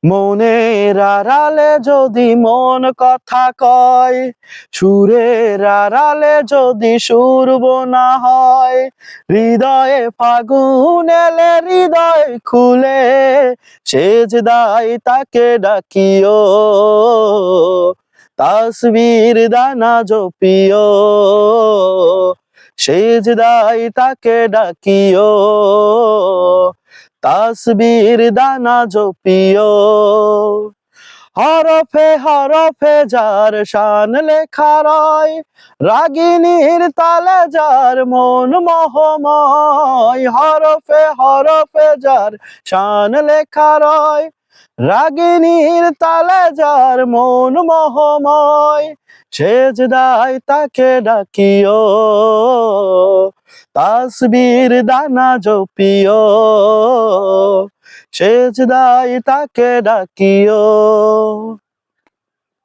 মনের আড়ালে যদি মন কথা কয়, সুরের আড়ালে যদি সুর বোনা হয়, হৃদয়ে ফাগুন এলে হৃদয় খুলে সেজদায় তাকে ডাকিও, তাসবীর দানা জপিও, সেজদায় তাকে ডাকিও, তাসবীর দানা জপিও। হরফে হরফে যার শান লেখা রয়, রাগিনীর তালে যার মন মোহময়। হরফে হরফে যার শান লেখা রয়, রাগিনীর তালে যার মন মোহময়, সেজদায় তাকে ডাকিও, তাসবীর দানা জপিও, সেজদায় তাকে ডাকিও।